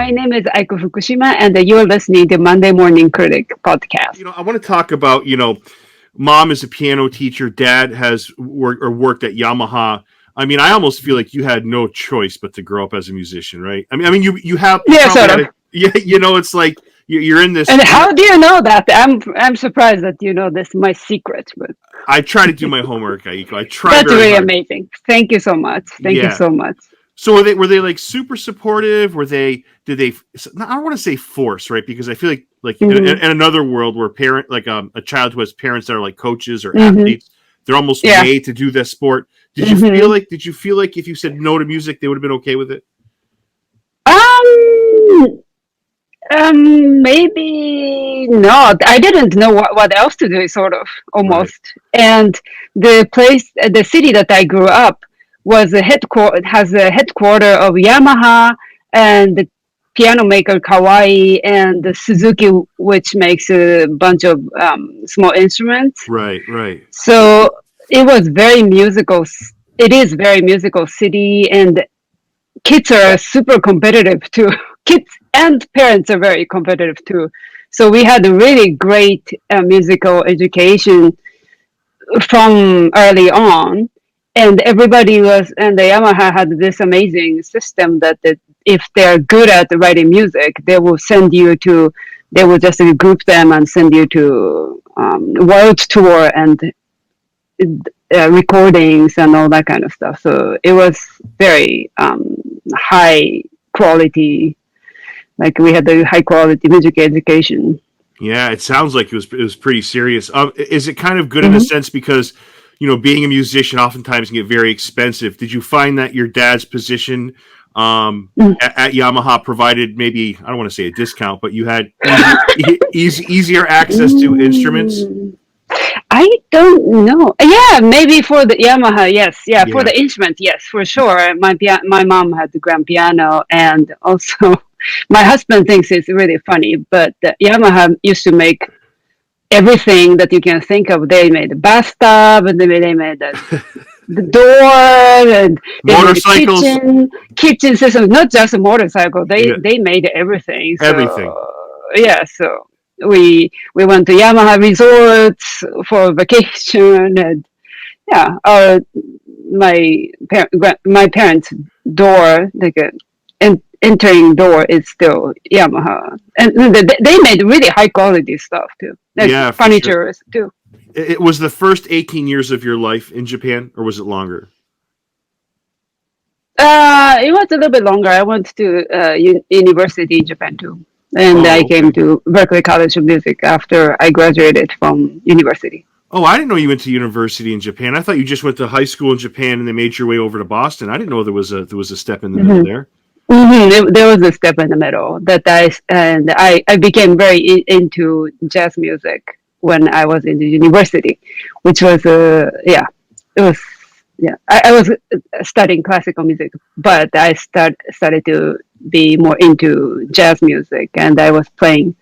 My name is Aiko Fukushima, and you're listening to Monday Morning Critic podcast. I want to talk about, mom is a piano teacher, dad has worked at Yamaha. I mean, I almost feel like you had no choice but to grow up as a musician, right? You have sort of. It's like you're in this. And how do you know that? I'm surprised that you know this. My secret, but I try to do my homework, Aiko. I try. That's very really hard. Amazing. Thank you so much. Thank you so much. So were they like super supportive? Did they? I don't want to say force, right? Because I feel like in another world where a child who has parents that are like coaches or athletes, they're almost made to do this sport. Did you feel like if you said no to music, they would have been okay with it? Maybe not. I didn't know what else to do, sort of, almost. Right. And the city that I grew up has a headquarter of Yamaha and the piano maker Kawai and the Suzuki, which makes a bunch of small instruments. Right. So it was very musical. It is very musical city, and kids are super competitive too. Kids and parents are very competitive too. So we had a really great musical education from early on. And everybody and the Yamaha had this amazing system that if they're good at writing music, they will just group them and send you to world tour and recordings and all that kind of stuff. So it was very high quality, like we had the high quality music education. Yeah, it sounds like it was pretty serious. Is it kind of good in a sense because being a musician oftentimes can get very expensive. Did you find that your dad's position at Yamaha provided maybe, I don't want to say a discount, but you had easier access to instruments? I don't know. Yeah, maybe for the Yamaha, yes. Yeah, for the instrument, yes, for sure. My mom had the grand piano, and also my husband thinks it's really funny, but Yamaha used to make everything that you can think of. They made a bathtub, and they made the door, and motorcycles, kitchen system. Not just a motorcycle. They made everything. So, everything. So we went to Yamaha resorts for vacation, and my parents' door, entering door is still Yamaha, and they made really high quality stuff too. Furniture too. It was the first 18 years of your life in Japan, or was it longer? It was a little bit longer. I went to university in Japan too, and I came to Berkeley College of Music after I graduated from university. Oh, I didn't know you went to university in Japan. I thought you just went to high school in Japan and then made your way over to Boston. I didn't know there was a step in the middle there. There was a step in the middle that I became very into jazz music when I was in the university, which was I was studying classical music, but I started to be more into jazz music, and I was playing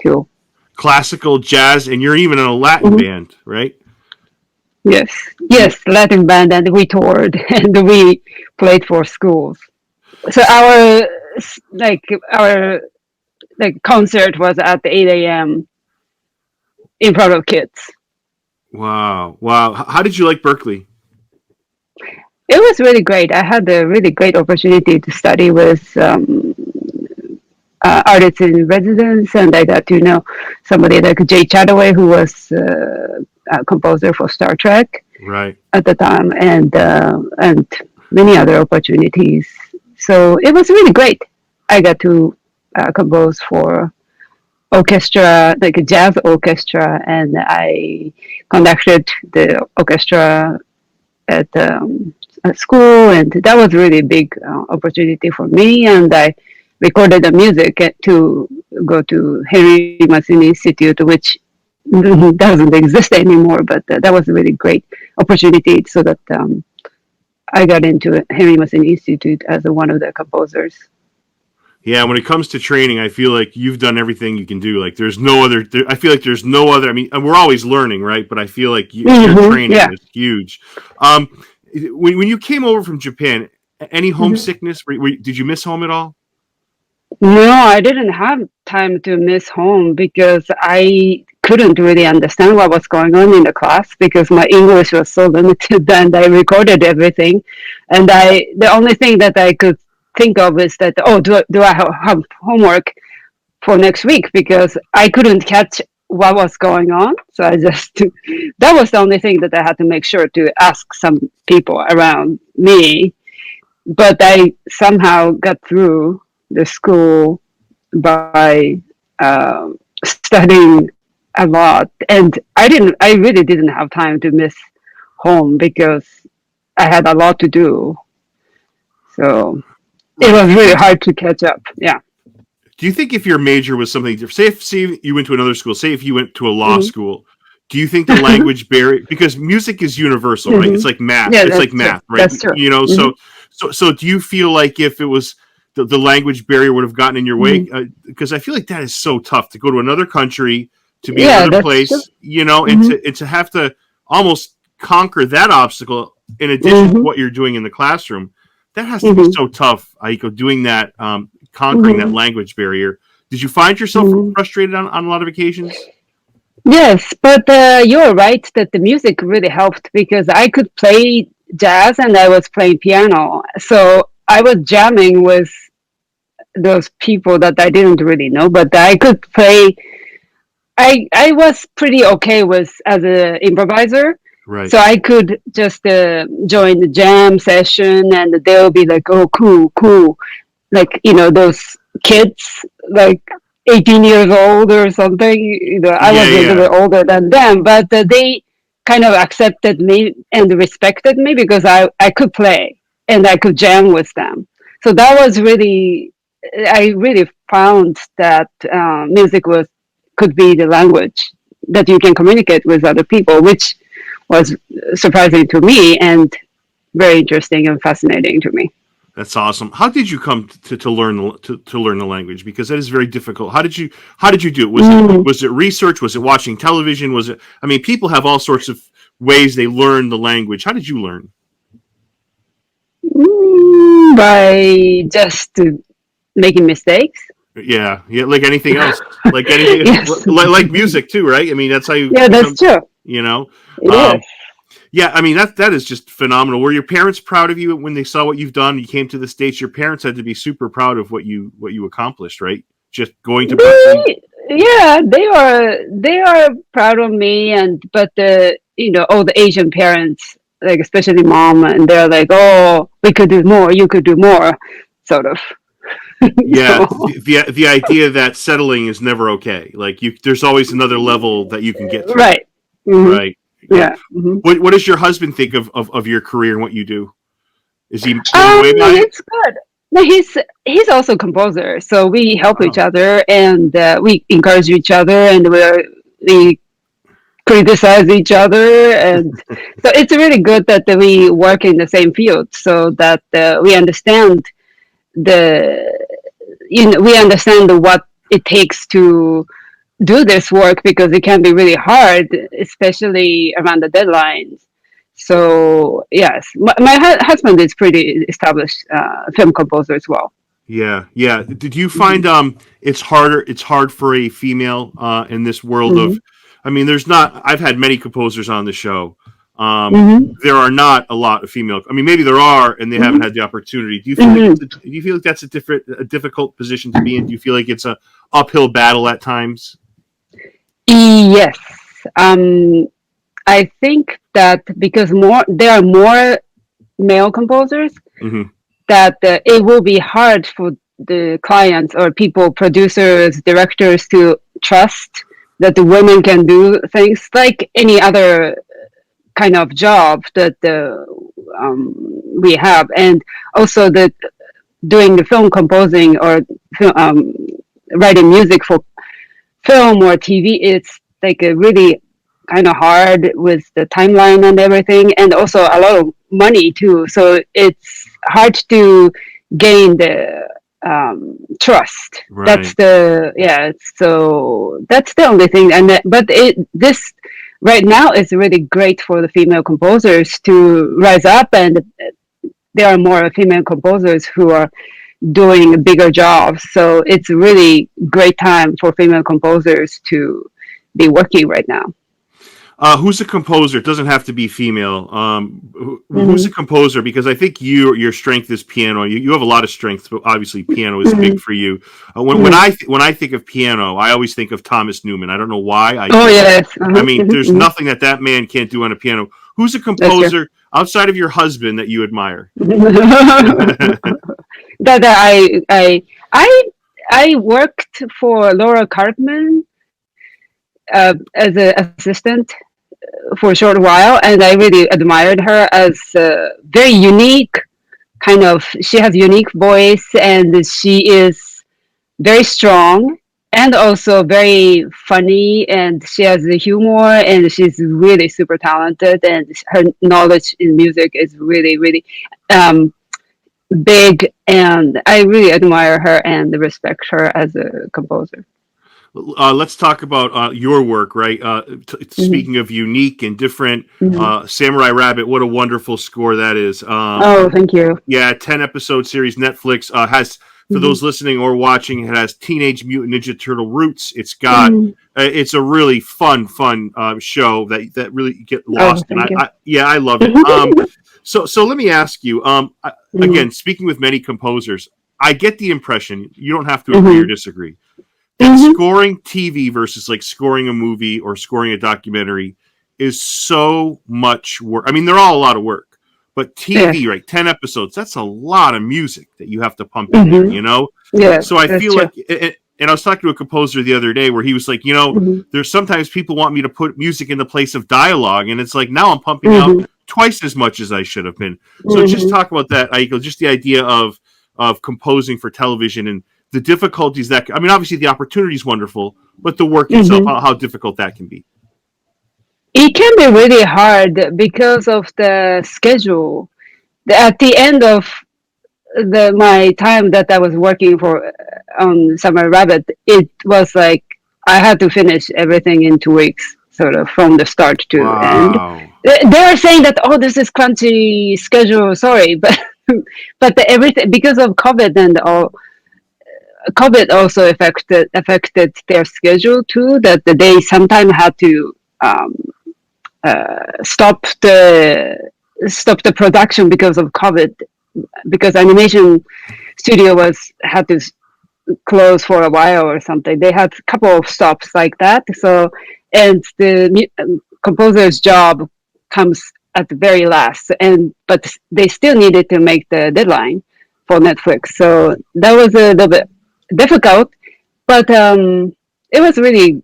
too. Classical, jazz, and you're even in a Latin band, right? Yes, Latin band, and we toured and we played for schools. So our concert was at 8 a.m. in front of kids. Wow! How did you like Berkeley? It was really great. I had a really great opportunity to study with artists in residence, and I got to know somebody like Jay Chataway, who was a composer for Star Trek at the time, and many other opportunities. So it was really great. I got to compose for orchestra, like a jazz orchestra, and I conducted the orchestra at school, and that was really a big opportunity for me. And I recorded the music to go to Henry Mancini Institute, which doesn't exist anymore, but that was a really great opportunity so that I got into Henry Mancini Institute as one of the composers. Yeah, when it comes to training, I feel like you've done everything you can do. Like, there's no other. I feel like there's no other. I mean, we're always learning, right? But I feel like your training is huge. When you came over from Japan, any homesickness? Did you miss home at all? No, I didn't have time to miss home because I couldn't really understand what was going on in the class because my English was so limited and I recorded everything. And the only thing that I could think of is that, oh, do I have homework for next week? Because I couldn't catch what was going on. So I just, that was the only thing that I had to make sure to ask some people around me. But I somehow got through the school by studying a lot, and I really didn't have time to miss home because I had a lot to do. So it Right. was really hard to catch up. Yeah. Do you think if your major was something different, say you went to another school, say if you went to a law Mm-hmm. school, do you think the language barrier, because music is universal, right? Mm-hmm. It's like math. Yeah, It's like that's true. math, right? That's true. You know, Mm-hmm. so do you feel like if it was the language barrier would have gotten in your way? Mm-hmm. Because I feel like that is so tough to go to another country, to be in Yeah, another that's true. place, you know, Mm-hmm. and to have to almost conquer that obstacle in addition to Mm-hmm. what you're doing in the classroom. That has to be Mm-hmm. so tough, Aiko, doing that, conquering that Mm-hmm. language barrier. Did you find yourself Mm-hmm. frustrated on a lot of occasions? Yes, but you're right that the music really helped because I could play jazz and I was playing piano. So I was jamming with those people that I didn't really know, but I could play. I was pretty okay with as an improviser, Right. so I could just join the jam session, and they'll be like, "Oh, cool, cool," like those kids like 18 years old or something. I Yeah, was a yeah. little older than them, but they kind of accepted me and respected me because I could play and I could jam with them. So that was really, I really found that music was could be the language that you can communicate with other people, which was surprising to me and very interesting and fascinating to me. That's awesome. How did you come to learn to learn the language? Because that is very difficult. How did you do it? Mm. Was it research? Was it watching television? Was it? I mean, people have all sorts of ways they learn the language. How did you learn? By just making mistakes. Yeah, yeah. Like anything else, like anything, Yes. like music too, right? I mean, that's how you Yeah, that's become. true. You know, It is. um, yeah. I mean, that is just phenomenal. Were your parents proud of you when they saw what you've done? You came to the States. Your parents had to be super proud of what you accomplished, right? Just going to Berkeley. Yeah, they are proud of me, and but all the Asian parents, like especially mom, and they're like, oh, we could do more, you could do more, sort of. Yeah, So the idea that settling is never okay. Like there's always another level that you can get to. right. Hmm. Right. Yeah. Yeah. Hmm. What does your husband think of your career and what you do? Is he blown away by it? He's good. No, he's also a composer, so we help each Oh, other and we encourage each other, and we criticize each other, and so it's really good that we work in the same field, so that we understand the we understand what it takes to do this work because it can be really hard, especially around the deadlines. So yes, my husband is pretty established film composer as well. yeah, yeah. Did you find it's harder? It's hard for a female in this world Mm-hmm. of. I mean, there's not. I've had many composers on the show. Mm-hmm. There are not a lot of female. I mean, maybe there are, and they haven't Mm-hmm. had the opportunity. Mm-hmm. Do you feel like that's a difficult position to be in? Do you feel like it's a uphill battle at times? Yes, um, I think that because there are more male composers, Hmm. that it will be hard for the clients or people, producers, directors to trust that the women can do things like any other kind of job that we have, and also that doing the film composing or um, writing music for film or TV, it's like a really kind of hard with the timeline and everything, and also a lot of money too. So it's hard to gain the trust. That's Right. the yeah. So that's the only thing. And but this right now is really great for the female composers to rise up, and there are more female composers who are doing bigger jobs. So it's a really great time for female composers to be working right now. Who's a composer? It doesn't have to be female. Who's a composer? Because I think your strength is piano. You have a lot of strengths, but obviously piano is big for you. When I think of piano, I always think of Thomas Newman. I don't know why. Yes. I mean, there's nothing that man can't do on a piano. Who's a composer outside of your husband that you admire? That I worked for Laura Cartman as an assistant for a short while, and I really admired her as very unique kind of. She has unique voice, and she is very strong and also very funny, and she has the humor, and she's really super talented, and her knowledge in music is really, really big, and I really admire her and respect her as a composer. Let's talk about your work, right? Speaking of unique and different, Samurai Rabbit, what a wonderful score that is. Thank you. Yeah, 10-episode series. Netflix has, for those listening or watching, it has Teenage Mutant Ninja Turtle roots. It's got, it's a really fun show that really get lost. I love it. So let me ask you, again, speaking with many composers, I get the impression, you don't have to agree or disagree, that scoring TV versus like scoring a movie or scoring a documentary is so much work. I mean, they're all a lot of work, but TV, right? 10 episodes, that's a lot of music that you have to pump in there, you know? Yeah. So I feel like, and I was talking to a composer the other day where he was like, there's sometimes people want me to put music in the place of dialogue, and it's like, now I'm pumping out twice as much as I should have been. So just talk about that, Aiko, just the idea of composing for television and the difficulties that, I mean, obviously the opportunity is wonderful, but the work itself, how difficult that can be. It can be really hard because of the schedule. At the end of my time that I was working for Summer Rabbit, it was like I had to finish everything in 2 weeks, sort of from the start to end. They were saying that, this is crunchy schedule, sorry, but everything, because of COVID and all, COVID also affected their schedule too, that they sometimes had to stop the production because of COVID, because animation studio had to close for a while or something. They had a couple of stops like that. So, and the composer's job comes at the very last, but they still needed to make the deadline for Netflix. So that was a little bit difficult, but it was really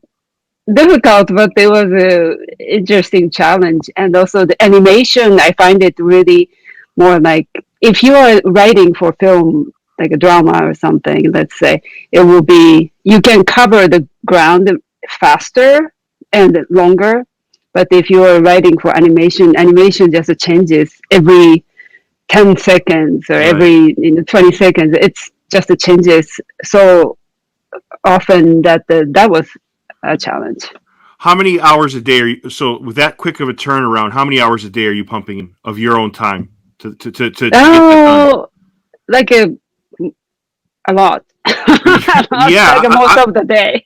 difficult, but it was an interesting challenge. And also the animation, I find it really more like, if you are writing for film, like a drama or something, let's say, it will be, you can cover the ground faster and longer. But if you are writing for animation just changes every 10 seconds or every 20 seconds. It's just changes so often that that was a challenge. How many hours a day are you, so with that quick of a turnaround, how many hours a day are you pumping in of your own time to get that done? Like a lot. Yeah, like most of the day.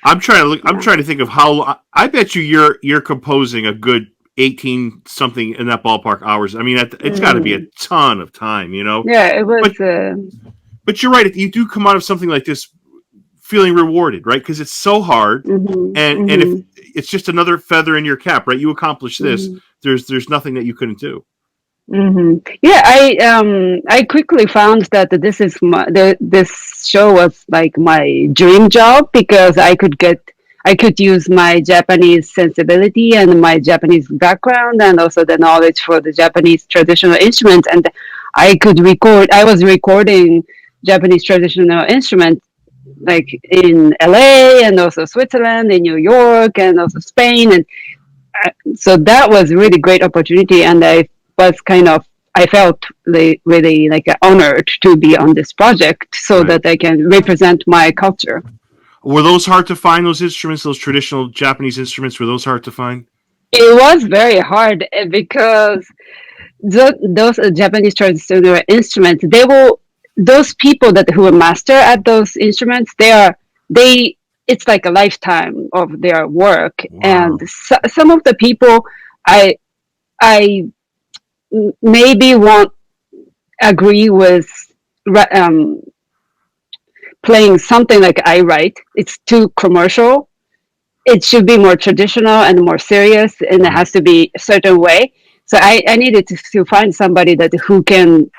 I'm trying to think of how. I bet you're composing a good 18 something in that ballpark hours. I mean, it's got to be a ton of time, you know. Yeah, it was. But you're right. You do come out of something like this feeling rewarded, right? Because it's so hard, and if it's just another feather in your cap, right? You accomplish this. There's nothing that you couldn't do. Yeah, I quickly found that this show was like my dream job, because I could use my Japanese sensibility and my Japanese background, and also the knowledge for the Japanese traditional instruments, and I was recording Japanese traditional instruments like in LA and also Switzerland, in New York, and also Spain, and so that was a really great opportunity, and I felt really like honored to be on this project, so that I can represent my culture. Were those hard to find, those instruments, those traditional Japanese instruments, were those hard to find? It was very hard, because those Japanese traditional instruments, those people who are master at those instruments, it's like a lifetime of their work. Wow. And some of the people I maybe won't agree with playing something like I write. It's too commercial. It should be more traditional and more serious, and it has to be a certain way. So I needed to find somebody who can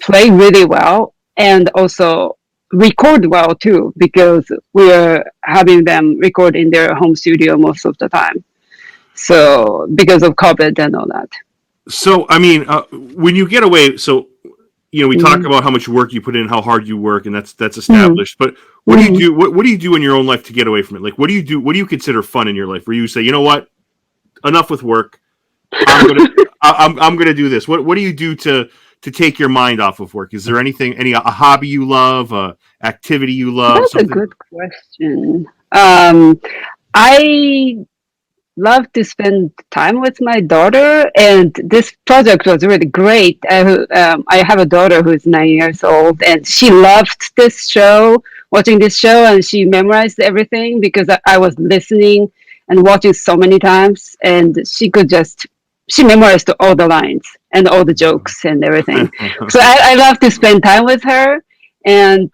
play really well and also record well too, because we're having them record in their home studio most of the time. So because of COVID and all that. So, I mean, when you get away, so we talk about how much work you put in, how hard you work, and that's established. But what do you do? What do you do in your own life to get away from it? Like, what do you do? What do you consider fun in your life? Where you say, you know what, enough with work. I'm gonna do this. What do you do to take your mind off of work? Is there a hobby you love, a activity you love? That's something? A good question. I love to spend time with my daughter, and this project was really great. I have a daughter who's 9 years old, and she loved watching this show, and she memorized everything because I was listening and watching so many times, and she memorized all the lines and all the jokes and everything. So I love to spend time with her, and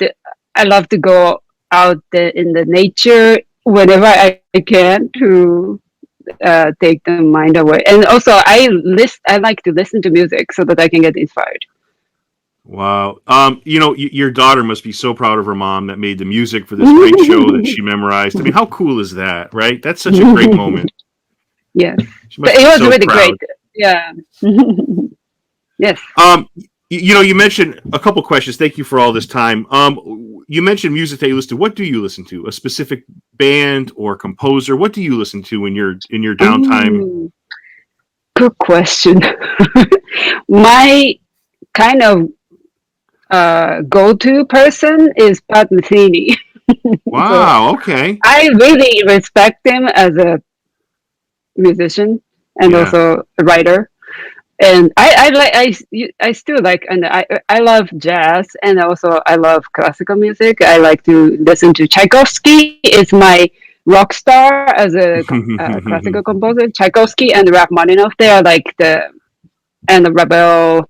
I love to go out in the nature whenever I can to take the mind away. And also I like to listen to music so that I can get inspired. Wow. Your daughter must be so proud of her mom that made the music for this great show that she memorized. I mean, how cool is that, right? That's such a great moment. Yes. It was so really proud. Great. Yeah. Yes. You mentioned a couple questions. Thank you for all this time. You mentioned music that you listen to. What do you listen to? A specific band or composer? What do you listen to in your downtime? Good question. My kind of go-to person is Mancini. Wow. Okay. I really respect him as a musician and also a writer. And I still like, and I love jazz, and also I love classical music. I like to listen to Tchaikovsky. Is my rock star as a classical composer. Tchaikovsky and Rachmaninoff, they are like and Ravel,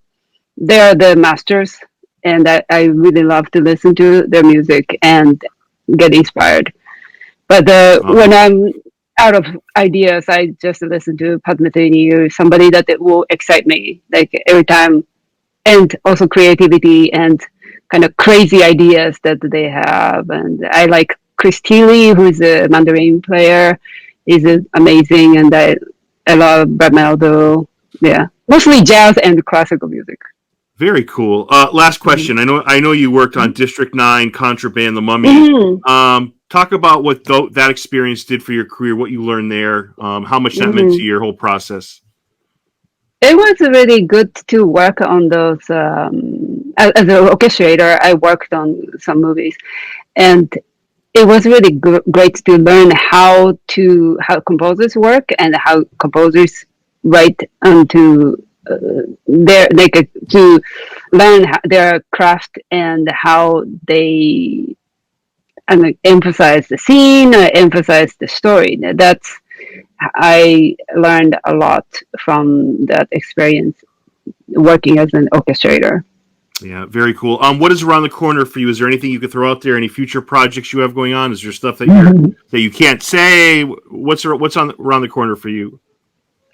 they are the masters, and I really love to listen to their music and get inspired. But when I'm out of ideas, I just listen to Mancini or somebody that it will excite me, like every time, and also creativity and kind of crazy ideas that they have. And I like Chris Thiele, who's a Mandarin player. He's amazing, and I love Brad Meldo. Yeah, mostly jazz and classical music. Very cool. Last question. I know you worked on District 9, Contraband The Mummy. Talk about what that experience did for your career, what you learned there, how much that meant to your whole process. It was really good to work on those. As an orchestrator, I worked on some movies, and it was really great to learn how composers work and how composers write to learn their craft and how they emphasize the scene, emphasize the story. I learned a lot from that experience working as an orchestrator. Yeah, very cool. What is around the corner for you? Is there anything you could throw out there? Any future projects you have going on? Is there stuff that you can't say? What's around the corner for you?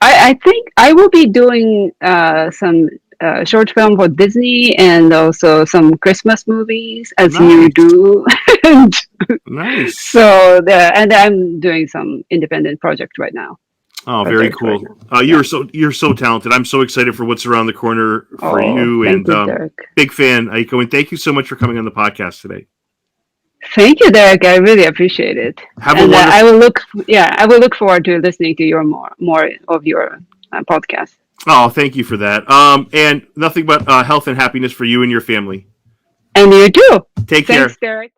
I think I will be doing some short film for Disney and also some Christmas movies as you do. Nice. So and I'm doing some independent project right now. Oh, very cool. Right you're so talented. I'm so excited for what's around the corner for you. Thank you, Derek. Big fan, Aiko, and thank you so much for coming on the podcast today. Thank you, Derek. I really appreciate it. I will look forward to listening to your more of your podcast. Oh, thank you for that. And nothing but health and happiness for you and your family. And you too. Take care. Thanks, Derek.